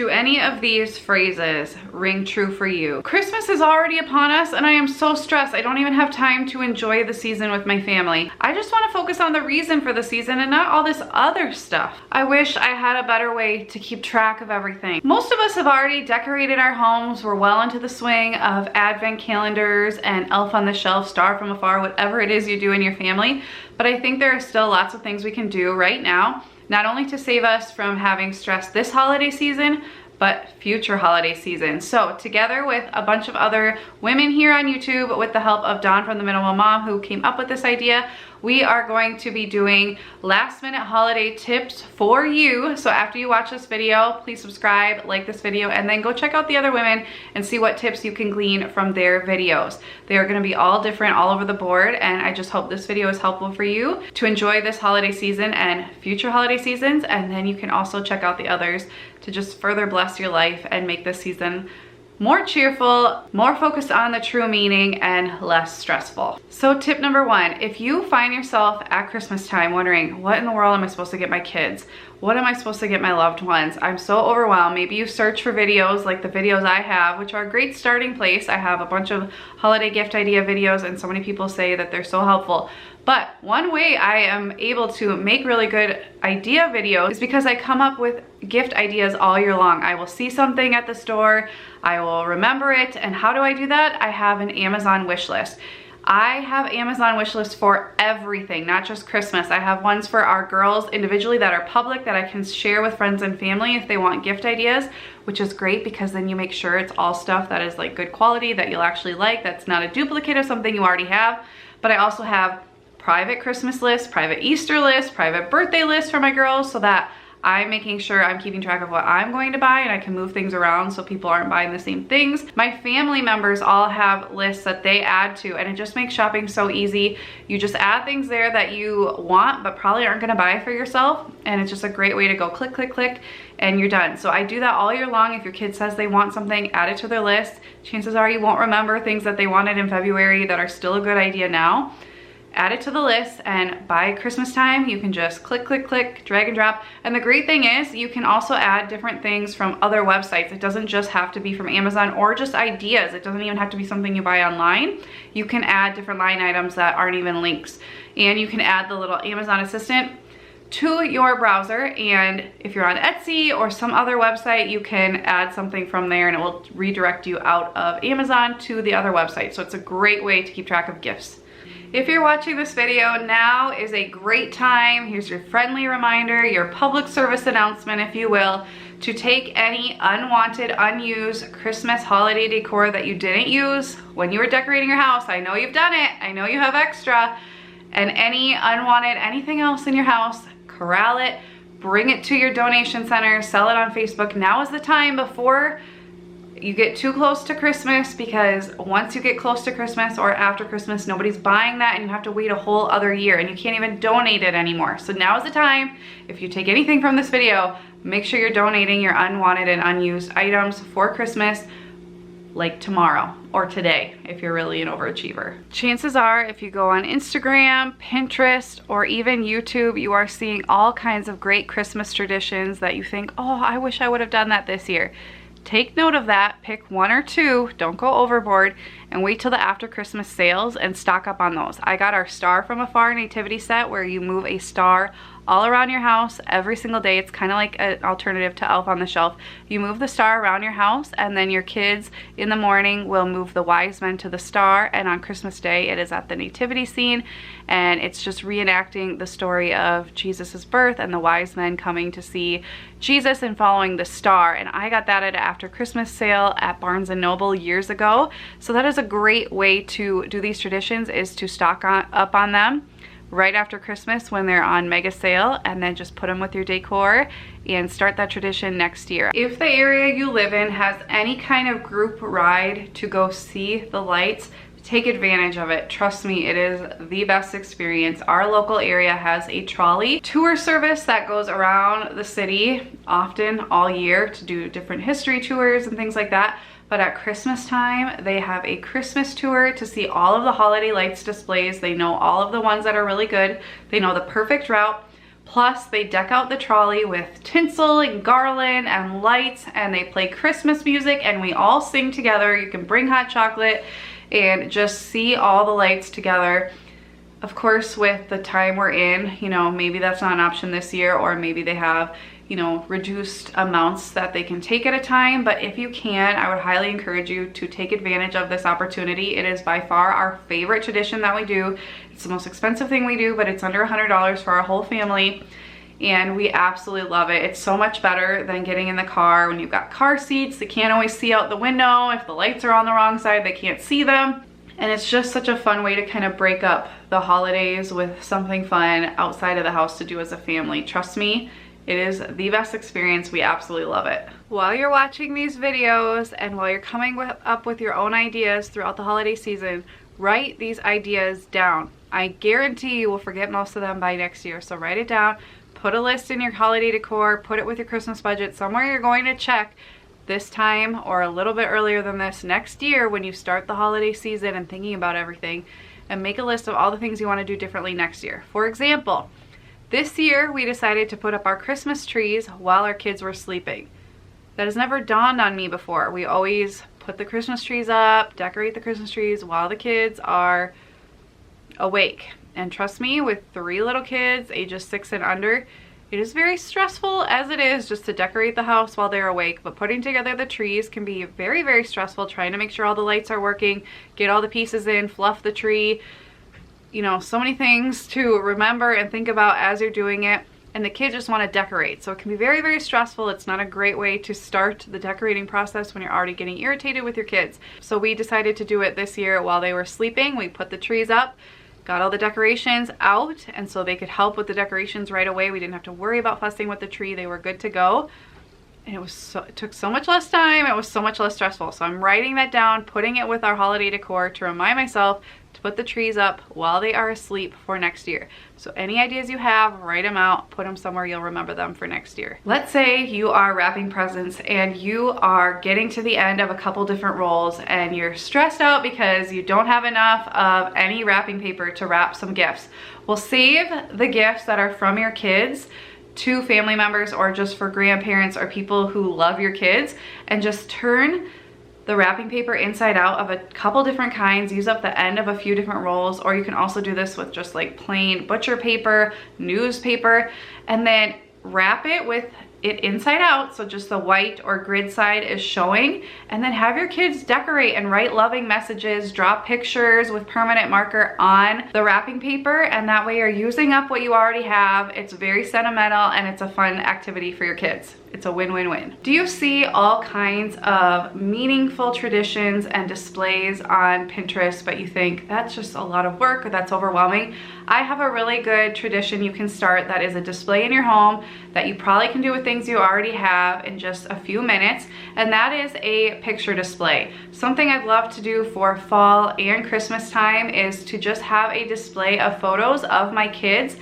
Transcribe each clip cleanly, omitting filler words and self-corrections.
Do any of these phrases ring true for you? Christmas is already upon us and I am so stressed. I don't even have time to enjoy the season with my family. I just want to focus on the reason for the season and not all this other stuff. I wish I had a better way to keep track of everything. Most of us have already decorated our homes. We're well into the swing of advent calendars and elf on the shelf, star from afar, whatever it is you do in your family. But I think there are still lots of things we can do right now, not only to save us from having stress this holiday season, but future holiday seasons. So together with a bunch of other women here on YouTube, with the help of Dawn from The Minimal Mom, who came up with this idea, we are going to be doing last minute holiday tips for you. So after you watch this video, please subscribe, like this video, and then go check out the other women and see what tips you can glean from their videos. They are gonna be all different all over the board, and I just hope this video is helpful for you to enjoy this holiday season and future holiday seasons. And then you can also check out the others to just further bless your life and make this season more cheerful, more focused on the true meaning, and less stressful. So tip number one, if you find yourself at Christmas time wondering, what in the world am I supposed to get my kids? What am I supposed to get my loved ones? I'm so overwhelmed. Maybe you search for videos like the videos I have, which are a great starting place. I have a bunch of holiday gift idea videos, and so many people say that they're so helpful. But one way I am able to make really good idea videos is because I come up with gift ideas all year long. I will see something at the store, I will remember it, and how do I do that? I have an Amazon wish list. I have Amazon wish lists for everything, not just Christmas. I have ones for our girls individually that are public that I can share with friends and family if they want gift ideas, which is great because then you make sure it's all stuff that is like good quality, that you'll actually like, that's not a duplicate of something you already have. But I also have private Christmas lists, private Easter lists, private birthday lists for my girls, so that I'm making sure I'm keeping track of what I'm going to buy and I can move things around so people aren't buying the same things. My family members all have lists that they add to, and it just makes shopping so easy. You just add things there that you want but probably aren't gonna buy for yourself, and it's just a great way to go click, click, click, and you're done. So I do that all year long. If your kid says they want something, add it to their list. Chances are you won't remember things that they wanted in February that are still a good idea now. Add it to the list, and by Christmas time you can just click, click, click, drag and drop. And the great thing is you can also add different things from other websites. It doesn't just have to be from Amazon or just ideas. It doesn't even have to be something you buy online. You can add different line items that aren't even links, and you can add the little Amazon assistant to your browser, and if you're on Etsy or some other website, you can add something from there and it will redirect you out of Amazon to the other website. So it's a great way to keep track of gifts. If you're watching this video, now is a great time. Here's your friendly reminder, your public service announcement, if you will, to take any unwanted, unused Christmas holiday decor that you didn't use when you were decorating your house. I know you've done it. I know you have extra. And any unwanted, anything else in your house, corral it, bring it to your donation center, sell it on Facebook. Now is the time before you get too close to Christmas, because once you get close to Christmas or after Christmas, nobody's buying that and you have to wait a whole other year and you can't even donate it anymore. So now is the time. If you take anything from this video, make sure you're donating your unwanted and unused items for Christmas, like tomorrow or today if you're really an overachiever. Chances are if you go on Instagram, Pinterest, or even YouTube, you are seeing all kinds of great Christmas traditions that you think, oh, I wish I would have done that this year. Take note of that, pick one or two, don't go overboard, and wait till the after Christmas sales and stock up on those. I got our Star from Afar nativity set where you move a star all around your house every single day. It's kind of like an alternative to Elf on the Shelf. You move the star around your house, and then your kids in the morning will move the wise men to the star, and on Christmas Day it is at the nativity scene, and it's just reenacting the story of Jesus's birth and the wise men coming to see Jesus and following the star. And I got that at an after Christmas sale at Barnes & Noble years ago. So that is a great way to do these traditions, is to stock up on them right after Christmas when they're on mega sale, and then just put them with your decor and start that tradition next year. If the area you live in has any kind of group ride to go see the lights, take advantage of it. Trust me, it is the best experience. Our local area has a trolley tour service that goes around the city often all year to do different history tours and things like that. But at Christmas time, they have a Christmas tour to see all of the holiday lights displays. They know all of the ones that are really good. They know the perfect route. Plus, they deck out the trolley with tinsel and garland and lights, and they play Christmas music, and we all sing together. You can bring hot chocolate and just see all the lights together. Of course, with the time we're in, you know, maybe that's not an option this year, or maybe they have, you know, reduced amounts that they can take at a time. But if you can, I would highly encourage you to take advantage of this opportunity. It is by far our favorite tradition that we do. It's the most expensive thing we do, but it's under $100 for our whole family. And we absolutely love it. It's so much better than getting in the car when you've got car seats. They can't always see out the window. If the lights are on the wrong side, they can't see them. And it's just such a fun way to kind of break up the holidays with something fun outside of the house to do as a family. Trust me, it is the best experience. We absolutely love it. While you're watching these videos and while you're coming up with your own ideas throughout the holiday season, write these ideas down. I guarantee you will forget most of them by next year. So write it down, put a list in your holiday decor, put it with your Christmas budget, somewhere you're going to check this time or a little bit earlier than this next year when you start the holiday season and thinking about everything, and make a list of all the things you want to do differently next year. For example, this year we decided to put up our Christmas trees while our kids were sleeping. That has never dawned on me before. We always put the Christmas trees up, decorate the Christmas trees while the kids are awake. And trust me, with 3 little kids, ages 6 and under, it is very stressful as it is just to decorate the house while they're awake, but putting together the trees can be very, very stressful, trying to make sure all the lights are working, get all the pieces in, fluff the tree. You know, so many things to remember and think about as you're doing it, and the kids just want to decorate. So it can be very, very stressful. It's not a great way to start the decorating process when you're already getting irritated with your kids. So we decided to do it this year while they were sleeping. We put the trees up, got all the decorations out, and so they could help with the decorations right away. We didn't have to worry about fussing with the tree. They were good to go. And it took so much less time. It was so much less stressful. So I'm writing that down, putting it with our holiday decor to remind myself to put the trees up while they are asleep for next year. So any ideas you have, write them out, put them somewhere you'll remember them for next year. Let's say you are wrapping presents and you are getting to the end of a couple different rolls and you're stressed out because you don't have enough of any wrapping paper to wrap some gifts. Well, save the gifts that are from your kids to family members or just for grandparents or people who love your kids, and just turn the wrapping paper inside out of a couple different kinds. Use up the end of a few different rolls, or you can also do this with just like plain butcher paper, newspaper, and then wrap it with it inside out, so just the white or grid side is showing, and then have your kids decorate and write loving messages, draw pictures with permanent marker on the wrapping paper, and that way you're using up what you already have. It's very sentimental and it's a fun activity for your kids. It's a win-win-win. Do you see all kinds of meaningful traditions and displays on Pinterest, but you think that's just a lot of work or that's overwhelming? I have a really good tradition you can start that is a display in your home that you probably can do with things you already have in just a few minutes, and that is a picture display. Something I'd love to do for fall and Christmas time is to just have a display of photos of my kids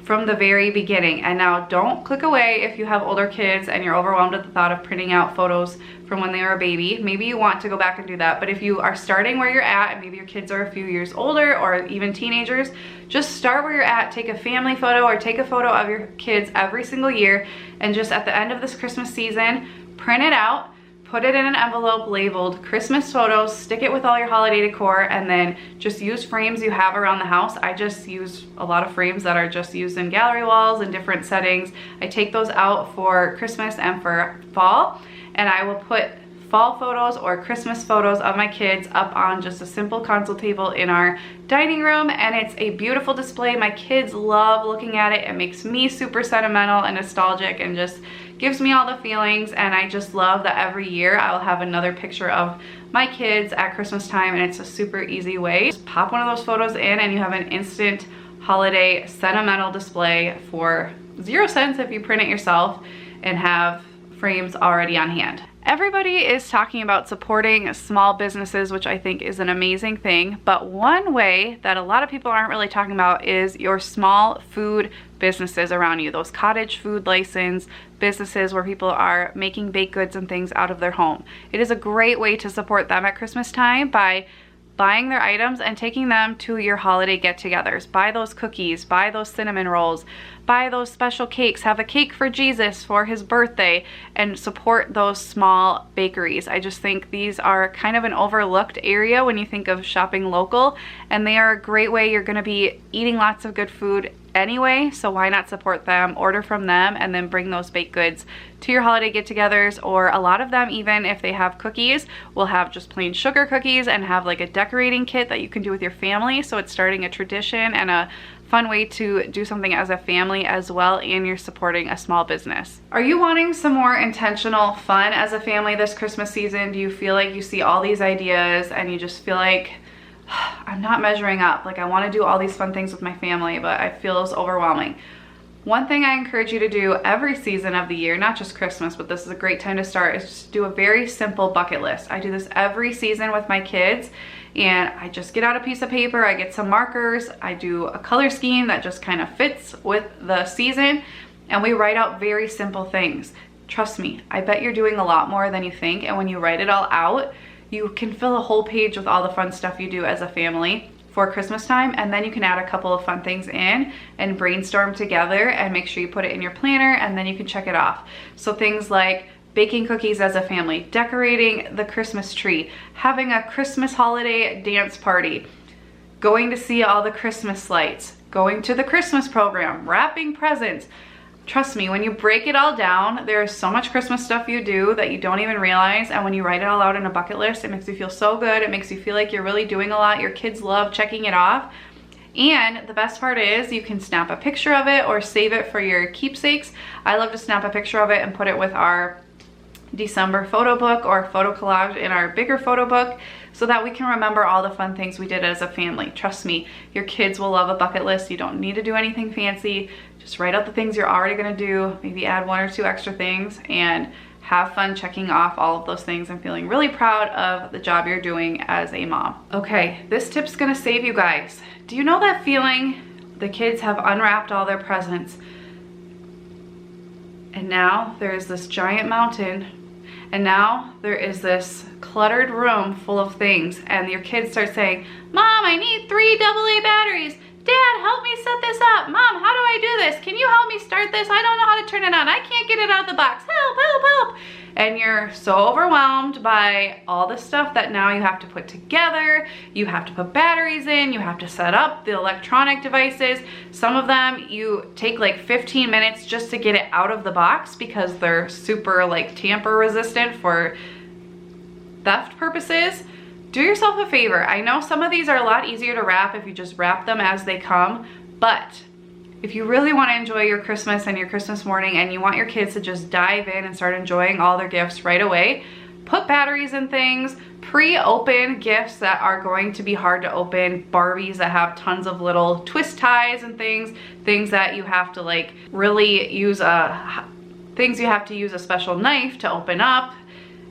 from the very beginning. And now don't click away if you have older kids and you're overwhelmed at the thought of printing out photos from when they were a baby. Maybe you want to go back and do that, but if you are starting where you're at and maybe your kids are a few years older or even teenagers, just start where you're at, take a family photo or take a photo of your kids every single year, and just at the end of this Christmas season, print it out, put it in an envelope labeled Christmas photos, stick it with all your holiday decor, and then just use frames you have around the house. I just use a lot of frames that are just used in gallery walls in different settings. I take those out for Christmas and for fall, and I will put fall photos or Christmas photos of my kids up on just a simple console table in our dining room, and it's a beautiful display. My kids love looking at it. It makes me super sentimental and nostalgic and just gives me all the feelings, and I just love that every year I'll have another picture of my kids at Christmas time, and it's a super easy way. Just pop one of those photos in and you have an instant holiday sentimental display for 0 cents if you print it yourself and have frames already on hand. Everybody is talking about supporting small businesses, which I think is an amazing thing, but one way that a lot of people aren't really talking about is your small food businesses around you, those cottage food license businesses where people are making baked goods and things out of their home. It is a great way to support them at Christmas time by buying their items and taking them to your holiday get-togethers. Buy those cookies, buy those cinnamon rolls, buy those special cakes, have a cake for Jesus for his birthday, and support those small bakeries. I just think these are kind of an overlooked area when you think of shopping local, and they are a great way. You're gonna be eating lots of good food anyway, so why not support them, order from them, and then bring those baked goods to your holiday get-togethers. Or a lot of them, even if they have cookies, will have just plain sugar cookies and have like a decorating kit that you can do with your family. So it's starting a tradition and a fun way to do something as a family as well, and you're supporting a small business. Are you wanting some more intentional fun as a family this Christmas season? Do you feel like you see all these ideas and you just feel like, I'm not measuring up, like I want to do all these fun things with my family, but I feel it's overwhelming? One thing I encourage you to do every season of the year, not just Christmas, but this is a great time to start, is just do a very simple bucket list. I do this every season with my kids, and I just get out a piece of paper, I get some markers, I do a color scheme that just kind of fits with the season, and we write out very simple things. Trust me, I bet you're doing a lot more than you think, and when you write it all out, you can fill a whole page with all the fun stuff you do as a family for Christmas time, and then you can add a couple of fun things in and brainstorm together and make sure you put it in your planner, and then you can check it off. So things like baking cookies as a family, decorating the Christmas tree, having a Christmas holiday dance party, going to see all the Christmas lights, going to the Christmas program, wrapping presents. Trust me, when you break it all down, there is so much Christmas stuff you do that you don't even realize, and when you write it all out in a bucket list, it makes you feel so good. It makes you feel like you're really doing a lot. Your kids love checking it off. And the best part is you can snap a picture of it or save it for your keepsakes. I love to snap a picture of it and put it with our December photo book or photo collage in our bigger photo book, so that we can remember all the fun things we did as a family. Trust me, your kids will love a bucket list. You don't need to do anything fancy. Just write out the things you're already gonna do, maybe add 1 or 2 extra things, and have fun checking off all of those things and feeling really proud of the job you're doing as a mom. Okay, this tip's gonna save you guys. Do you know that feeling? The kids have unwrapped all their presents, and now there's this giant mountain, and now there is this cluttered room full of things, and your kids start saying, Mom, I need 3 AA batteries. Dad, help me set this up. Mom, how do I do this? Can you help me start this? I don't know how to turn it on. I can't get it out of the box. Help, help, help. And you're so overwhelmed by all the stuff that now you have to put together. You have to put batteries in. You have to set up the electronic devices. Some of them you take like 15 minutes just to get it out of the box because they're super like tamper resistant for theft purposes. Do yourself a favor. I know some of these are a lot easier to wrap if you just wrap them as they come, but if you really want to enjoy your Christmas and your Christmas morning and you want your kids to just dive in and start enjoying all their gifts right away, put batteries in things, pre-open gifts that are going to be hard to open, Barbies that have tons of little twist ties and things that you have to like really use things you have to use a special knife to open up,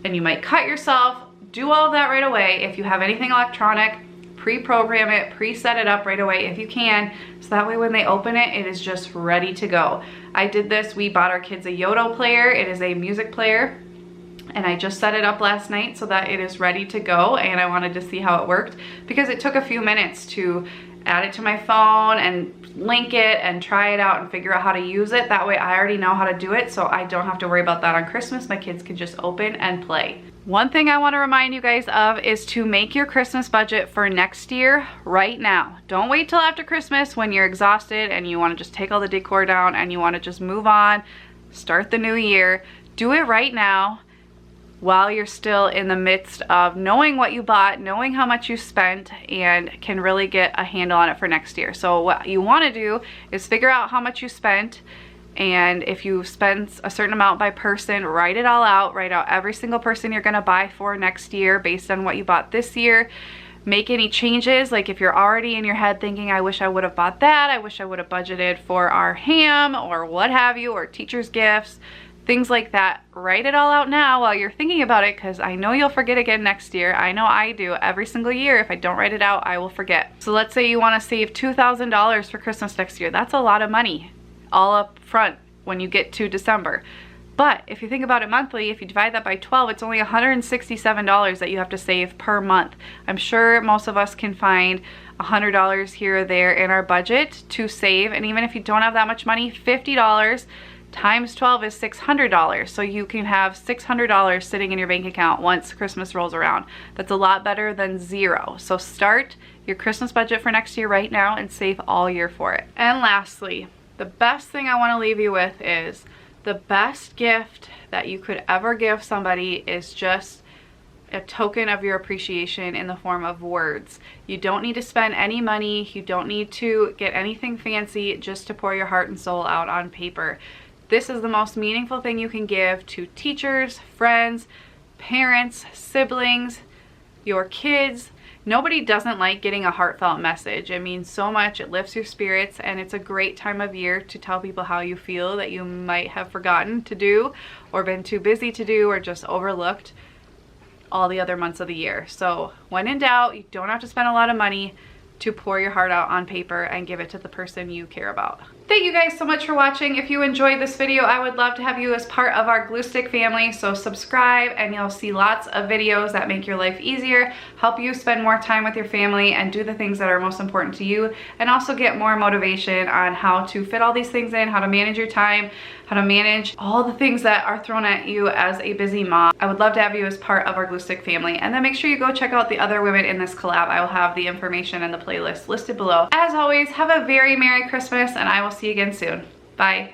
and you might cut yourself. Do all of that right away. If you have anything electronic, pre-program it, pre-set it up right away if you can, so that way when they open it, it is just ready to go. I did this. We bought our kids a Yoto player. It is a music player, and I just set it up last night so that it is ready to go, and I wanted to see how it worked because it took a few minutes to add it to my phone and link it and try it out and figure out how to use it. That way I already know how to do it, so I don't have to worry about that on Christmas. My kids can just open and play. One thing I want to remind you guys of is to make your Christmas budget for next year right now. Don't wait till after Christmas when you're exhausted and you want to just take all the decor down and you want to just move on, start the new year. Do it right now while you're still in the midst of knowing what you bought, knowing how much you spent, and can really get a handle on it for next year. So what you want to do is figure out how much you spent, and if you spend a certain amount by person, write it all out. Write out every single person you're gonna buy for next year based on what you bought this year. Make any changes, like if you're already in your head thinking, I wish I would have bought that, I wish I would have budgeted for our ham or what have you, or teacher's gifts, things like that. Write it all out now while you're thinking about it, because I know you'll forget again next year. I know I do. Every single year, if I don't write it out, I will forget. So let's say you want to save $2,000 for Christmas next year. That's a lot of money all up front when you get to December. But if you think about it monthly, if you divide that by 12, it's only $167 that you have to save per month. I'm sure most of us can find $100 here or there in our budget to save. And even if you don't have that much money, $50 times 12 is $600. So you can have $600 sitting in your bank account once Christmas rolls around. That's a lot better than zero. So start your Christmas budget for next year right now and save all year for it. And lastly, the best thing I want to leave you with is the best gift that you could ever give somebody is just a token of your appreciation in the form of words. You don't need to spend any money. You don't need to get anything fancy just to pour your heart and soul out on paper. This is the most meaningful thing you can give to teachers, friends, parents, siblings, your kids. Nobody doesn't like getting a heartfelt message. It means so much. It lifts your spirits, and it's a great time of year to tell people how you feel that you might have forgotten to do or been too busy to do or just overlooked all the other months of the year. So when in doubt, you don't have to spend a lot of money to pour your heart out on paper and give it to the person you care about. Thank you guys so much for watching. If you enjoyed this video, I would love to have you as part of our Glue Stick family. So subscribe and you'll see lots of videos that make your life easier, help you spend more time with your family and do the things that are most important to you, and also get more motivation on how to fit all these things in, how to manage your time, how to manage all the things that are thrown at you as a busy mom. I would love to have you as part of our Glue Stick family. And then make sure you go check out the other women in this collab. I will have the information and the playlist listed below. As always, have a very Merry Christmas, and I will see you again soon. Bye.